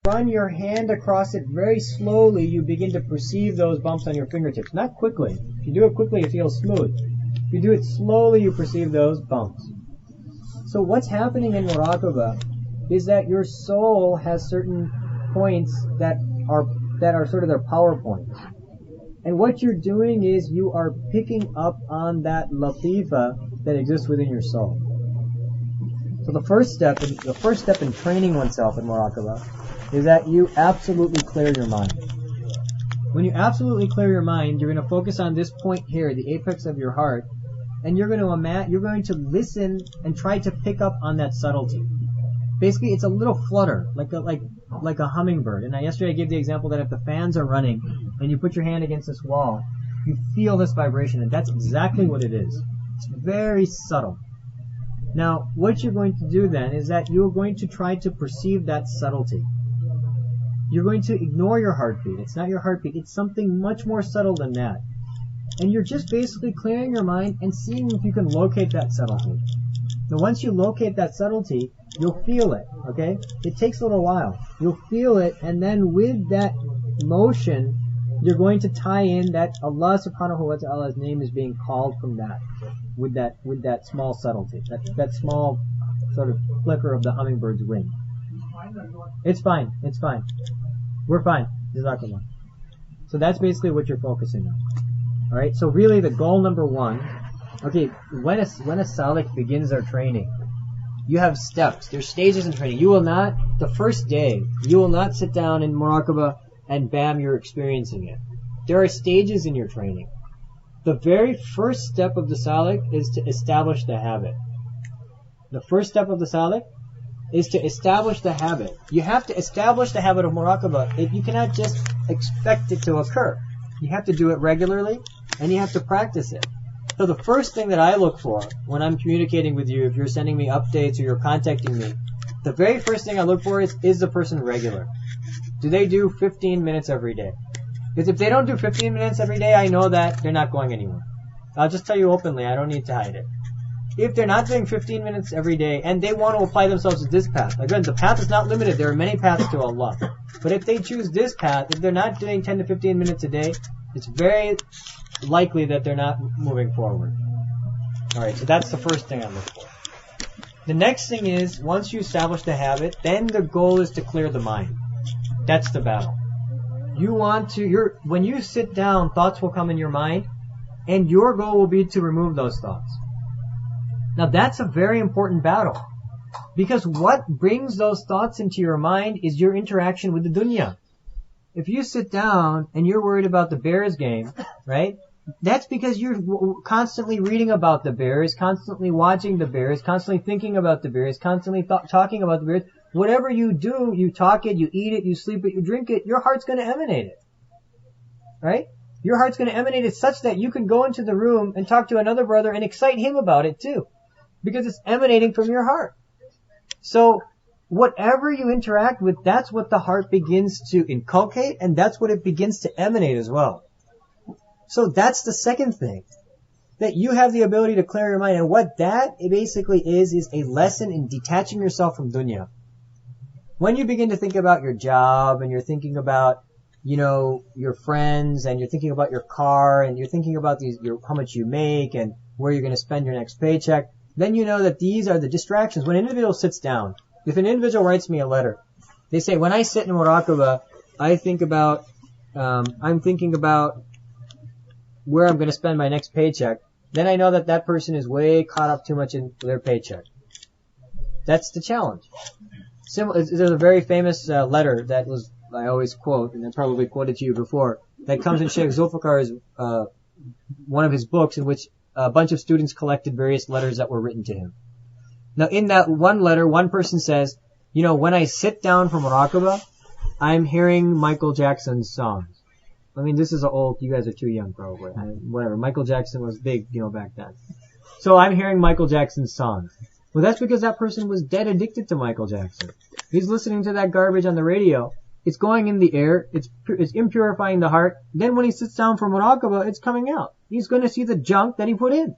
run your hand across it very slowly, you begin to perceive those bumps on your fingertips. Not quickly. If you do it quickly, it feels smooth. If you do it slowly, you perceive those bumps. So what's happening in Muraqabah is that your soul has certain points that are sort of their power points. And what you're doing is you are picking up on that latifa that exists within your soul. So the first step in training oneself in Muraqabah is that you absolutely clear your mind. When you absolutely clear your mind, you're going to focus on this point here, the apex of your heart, and you're going to listen and try to pick up on that subtlety. Basically, it's a little flutter, like a hummingbird. And yesterday I gave the example that if the fans are running and you put your hand against this wall, you feel this vibration, and that's exactly what it is. It's very subtle. Now, what you're going to do then is that you're going to try to perceive that subtlety. You're going to ignore your heartbeat. It's not your heartbeat. It's something much more subtle than that. And you're just basically clearing your mind and seeing if you can locate that subtlety. Now, once you locate that subtlety, you'll feel it, okay? It takes a little while. You'll feel it, and then with that motion, you're going to tie in that Allah subhanahu wa ta'ala's name is being called from that, with that small subtlety, that small sort of flicker of the hummingbird's wing. It's fine. We're fine. Jazakallah. So that's basically what you're focusing on. Alright, so really the goal number one, okay, when a salik begins their training, you have steps. There's stages in training. The first day, you will not sit down in Muraqabah and bam, you're experiencing it. There are stages in your training. The very first step of the salik is to establish the habit. The first step of the salik is to establish the habit. You have to establish the habit of Muraqabah. You cannot just expect it to occur. You have to do it regularly, and you have to practice it. So the first thing that I look for when I'm communicating with you, if you're sending me updates or you're contacting me, the very first thing I look for is the person regular? Do they do 15 minutes every day? Because if they don't do 15 minutes every day, I know that they're not going anywhere. I'll just tell you openly, I don't need to hide it. If they're not doing 15 minutes every day and they want to apply themselves to this path, again, the path is not limited. There are many paths to Allah. But if they choose this path, if they're not doing 10 to 15 minutes a day, it's very likely that they're not moving forward. Alright, so that's the first thing I look for. The next thing is, once you establish the habit, then the goal is to clear the mind. That's the battle. When you sit down, thoughts will come in your mind, and your goal will be to remove those thoughts. Now that's a very important battle, because what brings those thoughts into your mind is your interaction with the dunya. If you sit down and you're worried about the Bears game, right? That's because you're constantly reading about the Bears, constantly watching the Bears, constantly thinking about the Bears, constantly talking about the Bears. Whatever you do, you talk it, you eat it, you sleep it, you drink it, your heart's going to emanate it. Right? Your heart's going to emanate it such that you can go into the room and talk to another brother and excite him about it too. Because it's emanating from your heart. So, whatever you interact with, that's what the heart begins to inculcate, and that's what it begins to emanate as well. So that's the second thing. That you have the ability to clear your mind, and what that basically is a lesson in detaching yourself from dunya. When you begin to think about your job, and you're thinking about, your friends, and you're thinking about your car, and you're thinking about how much you make, and where you're going to spend your next paycheck, then you know that these are the distractions. When an individual sits down, if an individual writes me a letter, they say, when I sit in Muraqabah, I'm thinking about where I'm going to spend my next paycheck, then I know that person is way caught up too much in their paycheck. That's the challenge. There's a very famous letter that I always quote, and I probably quoted to you before, that comes in Shaykh Zulfiqar's, one of his books, in which a bunch of students collected various letters that were written to him. Now, in that one letter, one person says, when I sit down for Muraqabah, I'm hearing Michael Jackson's songs. I mean, this is old, you guys are too young probably. Whatever, Michael Jackson was big, back then. So I'm hearing Michael Jackson's songs. Well, that's because that person was dead addicted to Michael Jackson. He's listening to that garbage on the radio. It's going in the air. It's impurifying the heart. Then when he sits down for Muraqabah, it's coming out. He's going to see the junk that he put in.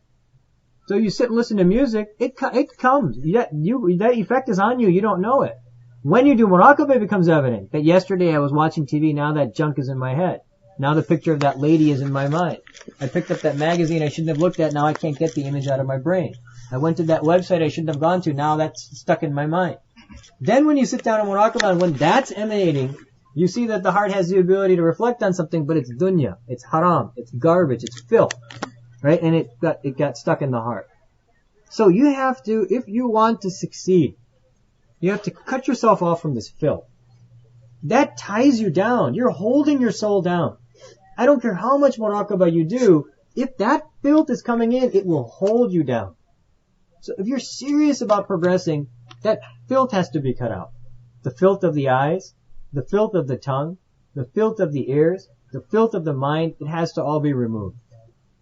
So you sit and listen to music, it comes. That effect is on you. You don't know it. When you do muraqabah, it becomes evident that yesterday I was watching TV, now that junk is in my head. Now the picture of that lady is in my mind. I picked up that magazine I shouldn't have looked at, now I can't get the image out of my brain. I went to that website I shouldn't have gone to, now that's stuck in my mind. Then when you sit down in muraqabah, and when that's emanating, you see that the heart has the ability to reflect on something, but it's dunya, it's haram, it's garbage, it's filth, right? And it got stuck in the heart. So you have to, if you want to succeed, you have to cut yourself off from this filth. That ties you down. You're holding your soul down. I don't care how much muraqabah you do, if that filth is coming in, it will hold you down. So if you're serious about progressing, that filth has to be cut out. The filth of the eyes, the filth of the tongue, the filth of the ears, the filth of the mind, it has to all be removed.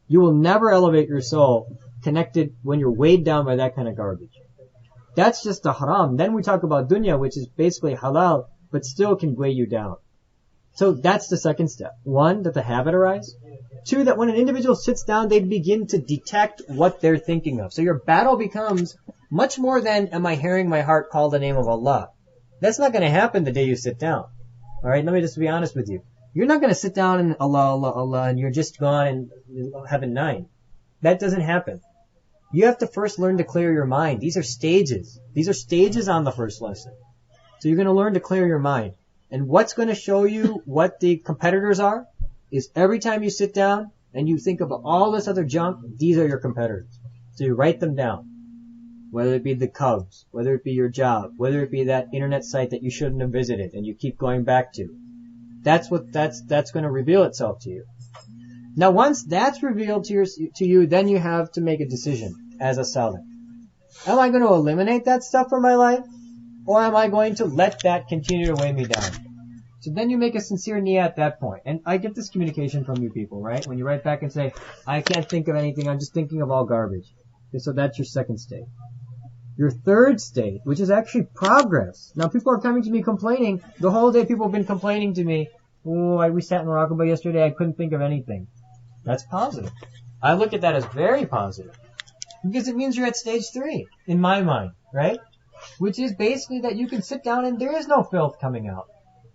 You will never elevate your soul connected when you're weighed down by that kind of garbage. That's just the haram. Then we talk about dunya, which is basically halal, but still can weigh you down. So that's the second step. One, that the habit arise. Two, that when an individual sits down, they begin to detect what they're thinking of. So your battle becomes much more than, am I hearing my heart call the name of Allah? That's not going to happen the day you sit down. Alright, let me just be honest with you. You're not going to sit down and Allah, Allah, Allah, and you're just gone in heaven 9. That doesn't happen. You have to first learn to clear your mind. These are stages. These are stages on the first lesson. So you're going to learn to clear your mind. And what's going to show you what the competitors are is every time you sit down and you think of all this other junk, these are your competitors. So you write them down. Whether it be the Cubs, whether it be your job, whether it be that internet site that you shouldn't have visited and you keep going back to. That's going to reveal itself to you. Now once that's revealed to you, then you have to make a decision as a salik. Am I going to eliminate that stuff from my life? Or am I going to let that continue to weigh me down? So then you make a sincere niyyah at that point. And I get this communication from you people, right? When you write back and say, I can't think of anything, I'm just thinking of all garbage. Okay, so that's your second state. Your third state, which is actually progress. Now people are coming to me complaining. The whole day people have been complaining to me, we sat in Muraqabah yesterday, I couldn't think of anything. That's positive. I look at that as very positive. Because it means you're at stage 3, in my mind, right? Which is basically that you can sit down and there is no filth coming out.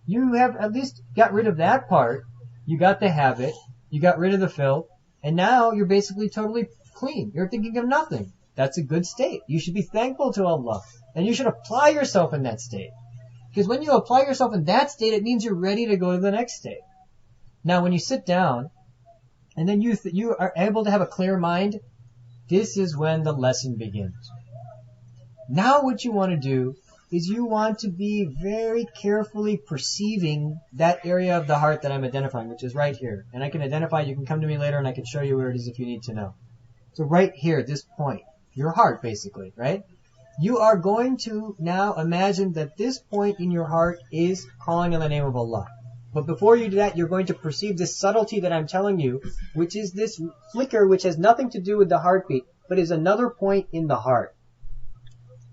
You have at least got rid of that part. You got the habit. You got rid of the filth. And now you're basically totally clean. You're thinking of nothing. That's a good state. You should be thankful to Allah. And you should apply yourself in that state. Because when you apply yourself in that state, it means you're ready to go to the next state. Now when you sit down, and then you are able to have a clear mind, this is when the lesson begins. Now what you want to do is you want to be very carefully perceiving that area of the heart that I'm identifying, which is right here. And I can identify, you can come to me later and I can show you where it is if you need to know. So right here, this point, your heart basically, right? You are going to now imagine that this point in your heart is calling on the name of Allah. But before you do that, you're going to perceive this subtlety that I'm telling you, which is this flicker which has nothing to do with the heartbeat, but is another point in the heart.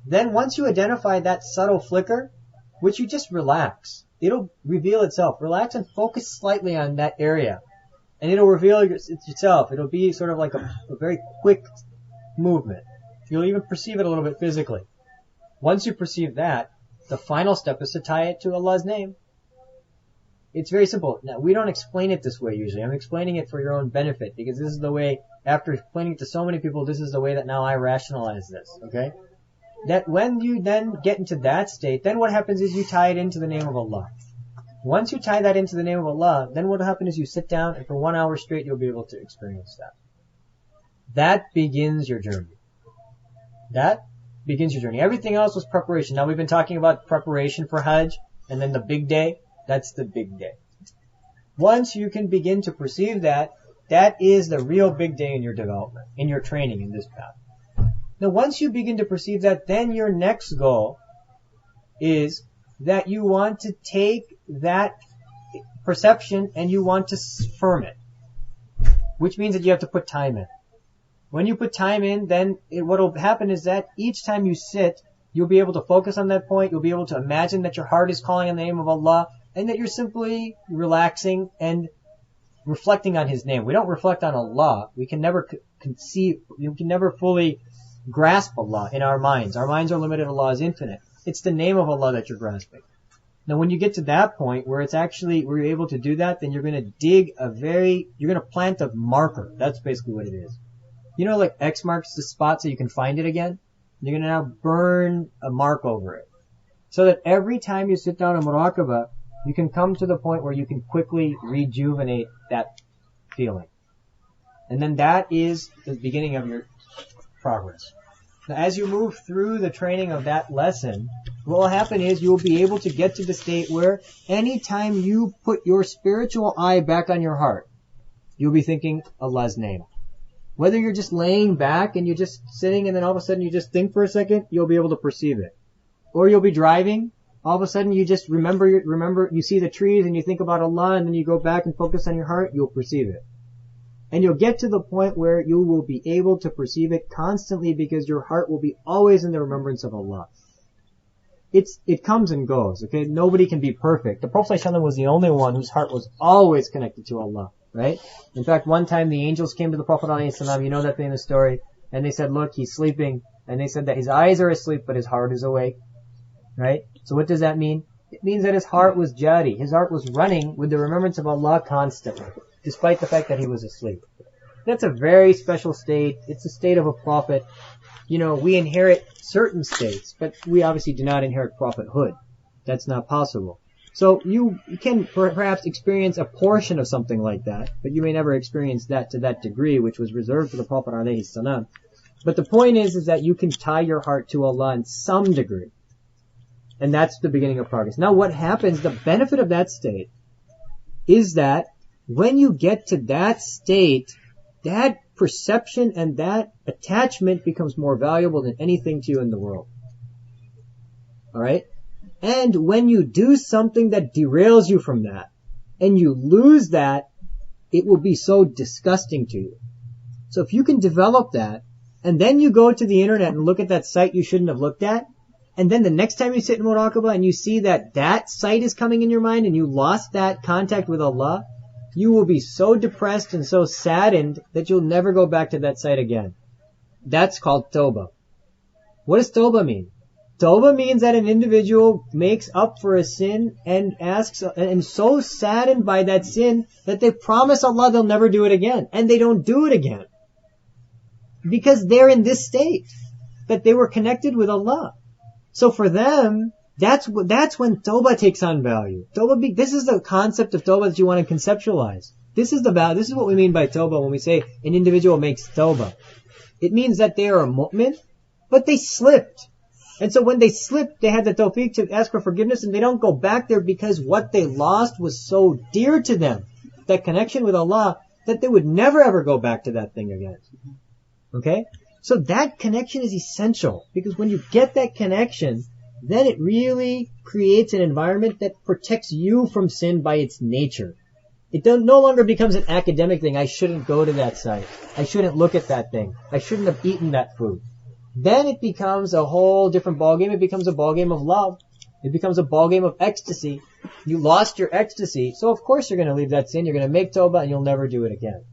Then once you identify that subtle flicker, which you just relax, it'll reveal itself. Relax and focus slightly on that area. And it'll reveal itself. It'll be sort of like a very quick movement. You'll even perceive it a little bit physically. Once you perceive that, the final step is to tie it to Allah's name. It's very simple. Now, we don't explain it this way usually. I'm explaining it for your own benefit because this is the way, after explaining it to so many people, this is the way that now I rationalize this, okay? That when you then get into that state, then what happens is you tie it into the name of Allah. Once you tie that into the name of Allah, then what will happen is you sit down and for 1 hour straight you'll be able to experience that. That begins your journey. That begins your journey. Everything else was preparation. Now we've been talking about preparation for Hajj and then the big day. That's the big day. Once you can begin to perceive that, that is the real big day in your development, in your training in this path. Now once you begin to perceive that, then your next goal is that you want to take that perception and you want to firm it. Which means that you have to put time in. When you put time in, then what will happen is that each time you sit, you'll be able to focus on that point. You'll be able to imagine that your heart is calling on the name of Allah and that you're simply relaxing and reflecting on His name. We don't reflect on Allah. We can never conceive, you can never fully grasp Allah in our minds. Our minds are limited. Allah is infinite. It's the name of Allah that you're grasping. Now when you get to that point where where you're able to do that, then you're going to plant a marker. That's basically what it is. You know, like X marks the spot so you can find it again? You're going to now burn a mark over it. So that every time you sit down in Muraqabah, you can come to the point where you can quickly rejuvenate that feeling. And then that is the beginning of your progress. Now, as you move through the training of that lesson, what will happen is you will be able to get to the state where anytime you put your spiritual eye back on your heart, you'll be thinking Allah's name. Whether you're just laying back and you're just sitting and then all of a sudden you just think for a second, you'll be able to perceive it. Or you'll be driving, all of a sudden you just remember, you see the trees and you think about Allah and then you go back and focus on your heart, you'll perceive it. And you'll get to the point where you will be able to perceive it constantly because your heart will be always in the remembrance of Allah. It comes and goes, okay? Nobody can be perfect. The Prophet ﷺ was the only one whose heart was always connected to Allah, right? In fact, one time the angels came to the Prophet ﷺ, you know that famous story, and they said, look, he's sleeping, and they said that his eyes are asleep, but his heart is awake, right? So what does that mean? It means that his heart was jari. His heart was running with the remembrance of Allah constantly, despite the fact that he was asleep. That's a very special state. It's a state of a prophet. You know, we inherit certain states, but we obviously do not inherit prophethood. That's not possible. So you can perhaps experience a portion of something like that, but you may never experience that to that degree, which was reserved for the Prophet ﷺ. But the point is that you can tie your heart to Allah in some degree. And that's the beginning of progress. Now what happens, the benefit of that state, is that when you get to that state, that perception and that attachment becomes more valuable than anything to you in the world. Alright? And when you do something that derails you from that, and you lose that, it will be so disgusting to you. So if you can develop that, and then you go to the internet and look at that site you shouldn't have looked at, and then the next time you sit in Muraqabah and you see that that site is coming in your mind and you lost that contact with Allah, you will be so depressed and so saddened that you'll never go back to that site again. That's called tawbah. What does tawbah mean? Tawbah means that an individual makes up for a sin and so saddened by that sin that they promise Allah they'll never do it again. And they don't do it again. Because they're in this state, that they were connected with Allah. So for them, that's when tawbah takes on value. This is the concept of tawbah that you want to conceptualize. This is what we mean by tawbah when we say an individual makes tawbah. It means that they are a mu'min, but they slipped. And so when they slipped, they had the tawfiq to ask for forgiveness and they don't go back there because what they lost was so dear to them, that connection with Allah, that they would never ever go back to that thing again. Okay? So that connection is essential because when you get that connection, then it really creates an environment that protects you from sin by its nature. It no longer becomes an academic thing. I shouldn't go to that site. I shouldn't look at that thing. I shouldn't have eaten that food. Then it becomes a whole different ballgame. It becomes a ballgame of love. It becomes a ballgame of ecstasy. You lost your ecstasy, so of course you're going to leave that sin. You're going to make tawbah and you'll never do it again.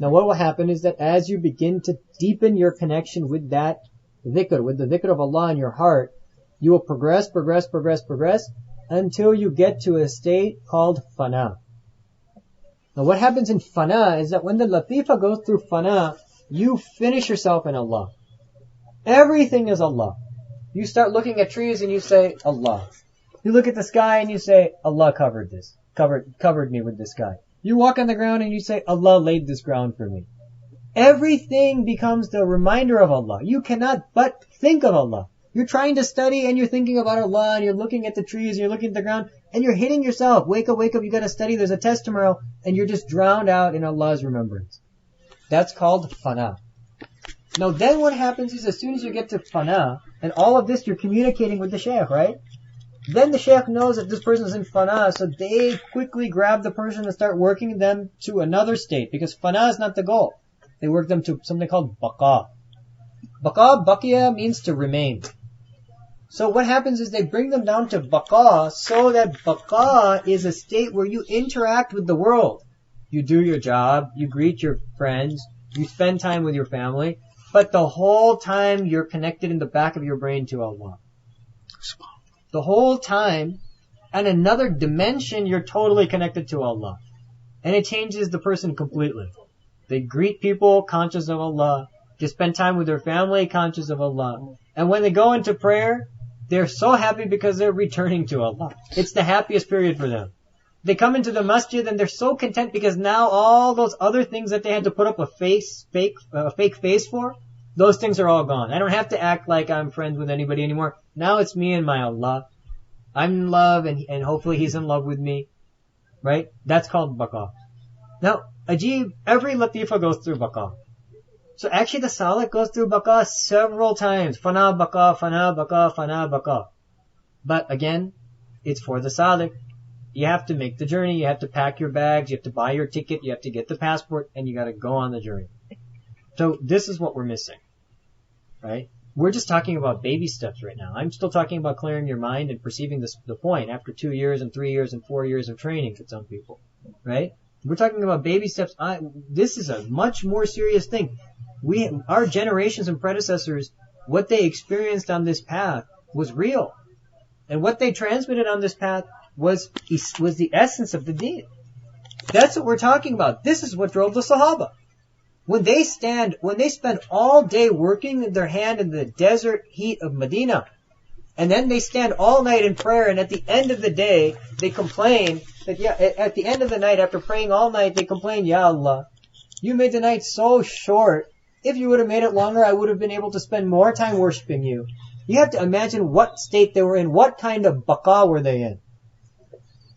Now what will happen is that as you begin to deepen your connection with that dhikr, with the dhikr of Allah in your heart, you will progress until you get to a state called fana. Now what happens in fana is that when the latifa goes through fana, you finish yourself in Allah. Everything is Allah. You start looking at trees and you say, Allah. You look at the sky and you say, Allah covered me with the sky. You walk on the ground and you say, Allah laid this ground for me. Everything becomes the reminder of Allah. You cannot but think of Allah. You're trying to study and you're thinking about Allah and you're looking at the trees and you're looking at the ground and you're hitting yourself. Wake up, you gotta study, there's a test tomorrow, and you're just drowned out in Allah's remembrance. That's called fana. Now then what happens is as soon as you get to fana, and all of this you're communicating with the shaykh, right? Then the shaykh knows that this person is in fana, so they quickly grab the person and start working them to another state, because fana is not the goal. They work them to something called baqa. Baqiya means to remain. So what happens is they bring them down to baqa, so that baqa is a state where you interact with the world. You do your job, you greet your friends, you spend time with your family, but the whole time you're connected in the back of your brain to Allah. The whole time, and another dimension, you're totally connected to Allah. And it changes the person completely. They greet people conscious of Allah. They spend time with their family conscious of Allah. And when they go into prayer, they're so happy because they're returning to Allah. It's the happiest period for them. They come into the masjid and they're so content because now all those other things that they had to put up a fake face for, those things are all gone. I don't have to act like I'm friends with anybody anymore. Now it's me and my Allah. I'm in love and hopefully He's in love with me. Right? That's called baqa. Now, Ajib, every latifa goes through baqa. So actually the salik goes through baqa several times. Fana baqa, fana baqa, fana baqa. But again, it's for the salik. You have to make the journey, you have to pack your bags, you have to buy your ticket, you have to get the passport, and you gotta go on the journey. So this is what we're missing. Right? We're just talking about baby steps right now. I'm still talking about clearing your mind and perceiving the point after 2 years and 3 years and 4 years of training for some people. Right? We're talking about baby steps. This is a much more serious thing. Our generations and predecessors, what they experienced on this path was real. And what they transmitted on this path was the essence of the deen. That's what we're talking about. This is what drove the Sahaba. When they spend all day working in their hand in the desert heat of Medina, and then they stand all night in prayer, and at the end of the day, they complain that, at the end of the night, after praying all night, they complain, Ya Allah, you made the night so short. If you would have made it longer, I would have been able to spend more time worshiping you. You have to imagine what state they were in, what kind of baqa were they in.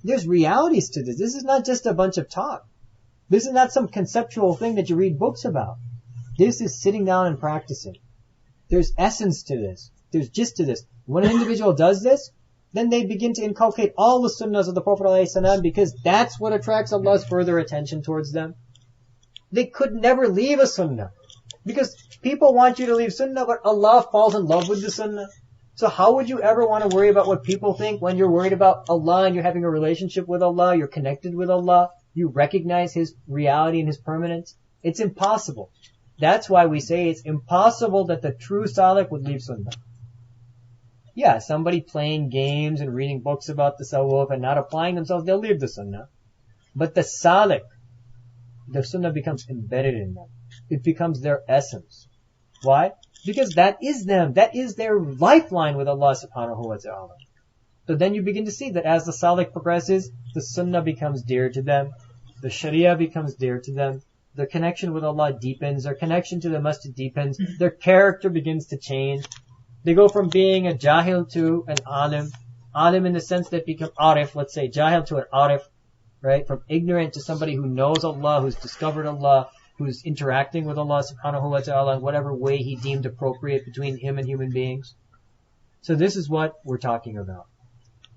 There's realities to this. This is not just a bunch of talk. This is not some conceptual thing that you read books about. This is sitting down and practicing. There's essence to this. There's gist to this. When an individual does this, then they begin to inculcate all the sunnahs of the Prophet ﷺ because that's what attracts Allah's further attention towards them. They could never leave a sunnah because people want you to leave sunnah, but Allah falls in love with the sunnah. So how would you ever want to worry about what people think when you're worried about Allah and you're having a relationship with Allah, you're connected with Allah, you recognize His reality and His permanence? It's impossible. That's why we say it's impossible that the true salik would leave sunnah. Yeah, somebody playing games and reading books about the tasawwuf and not applying themselves, they'll leave the sunnah. But the salik, the sunnah becomes embedded in them. It becomes their essence. Why? Because that is them. That is their lifeline with Allah subhanahu wa ta'ala. So then you begin to see that as the salik progresses, the sunnah becomes dear to them. The sharia becomes dear to them. Their connection with Allah deepens. Their connection to the masjid deepens. Their character begins to change. They go from being a jahil to an alim. Alim in the sense that become arif, let's say. Jahil to an arif, right? From ignorant to somebody who knows Allah, who's discovered Allah, who's interacting with Allah subhanahu wa ta'ala in whatever way He deemed appropriate between him and human beings. So this is what we're talking about.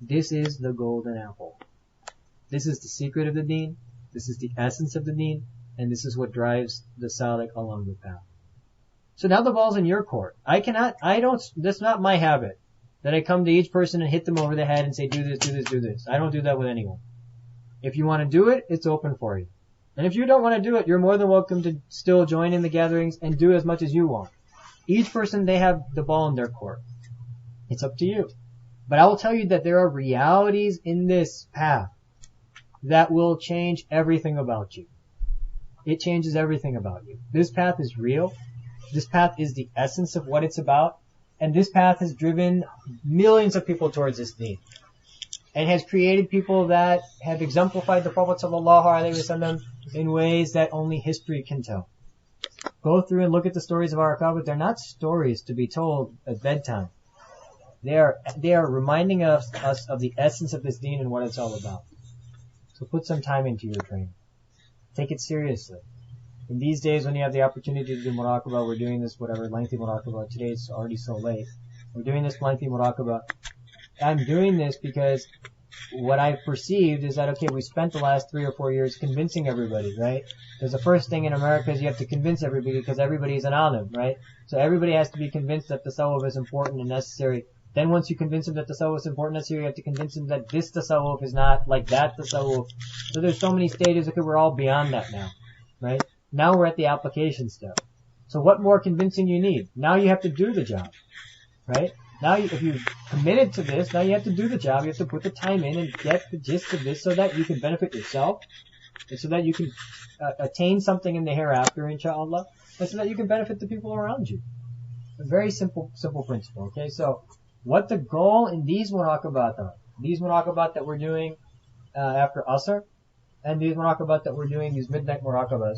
This is the golden apple. This is the secret of the deen. This is the essence of the deen. And this is what drives the salik along the path. So now the ball's in your court. That's not my habit. That I come to each person and hit them over the head and say, do this, do this, do this. I don't do that with anyone. If you want to do it, it's open for you. And if you don't want to do it, you're more than welcome to still join in the gatherings and do as much as you want. Each person, they have the ball in their court. It's up to you. But I will tell you that there are realities in this path that will change everything about you. It changes everything about you. This path is real. This path is the essence of what it's about. And this path has driven millions of people towards this deen. And has created people that have exemplified the Prophet ﷺ in ways that only history can tell. Go through and look at the stories of our Muraqabah. They're not stories to be told at bedtime. They are reminding us of the essence of this deen and what it's all about. So put some time into your training. Take it seriously. In these days when you have the opportunity to do Muraqabah, we're doing this lengthy Muraqabah. Today it's already so late. We're doing this lengthy Muraqabah. I'm doing this because what I've perceived is that, okay, we spent the last 3 or 4 years convincing everybody, right? Because the first thing in America is you have to convince everybody because everybody is an alim, right? So everybody has to be convinced that the tasawwuf is important and necessary. Then once you convince them that the tasawwuf is important and necessary, you have to convince them that this tasawwuf is not like that tasawwuf. So there's so many stages, okay, we're all beyond that now, right? Now we're at the application step. So what more convincing you need? Now you have to do the job, right? Now, if you've committed to this, now you have to do the job. You have to put the time in and get the gist of this so that you can benefit yourself, and so that you can attain something in the hereafter, inshallah, and so that you can benefit the people around you. A very simple principle. Okay, so what the goal in these muraqabat are? These muraqabat that we're doing after Asr, and these muraqabat that we're doing, these midnight muraqabas,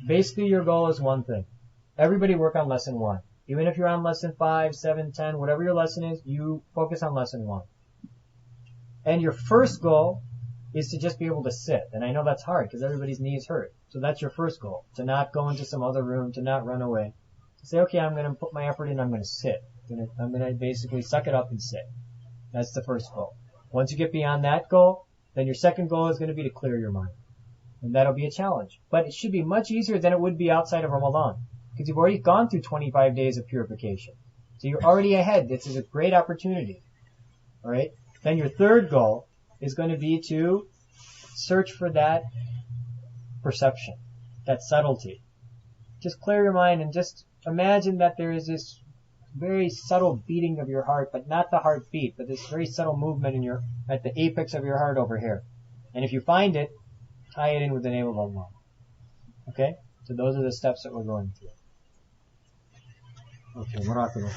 basically your goal is one thing. Everybody work on lesson 1. Even if you're on lesson 5, 7, 10, whatever your lesson is, you focus on lesson 1. And your first goal is to just be able to sit. And I know that's hard because everybody's knees hurt. So that's your first goal. To not go into some other room, to not run away. To say, okay, I'm going to put my effort in, I'm going to sit. I'm going to basically suck it up and sit. That's the first goal. Once you get beyond that goal, then your second goal is going to be to clear your mind. And that'll be a challenge. But it should be much easier than it would be outside of Ramadan. Because you've already gone through 25 days of purification. So you're already ahead. This is a great opportunity. Alright? Then your third goal is going to be to search for that perception, that subtlety. Just clear your mind and just imagine that there is this very subtle beating of your heart, but not the heartbeat, but this very subtle movement at the apex of your heart over here. And if you find it, tie it in with the name of Allah. Okay? So those are the steps that we're going through. Okay, Muraqabah.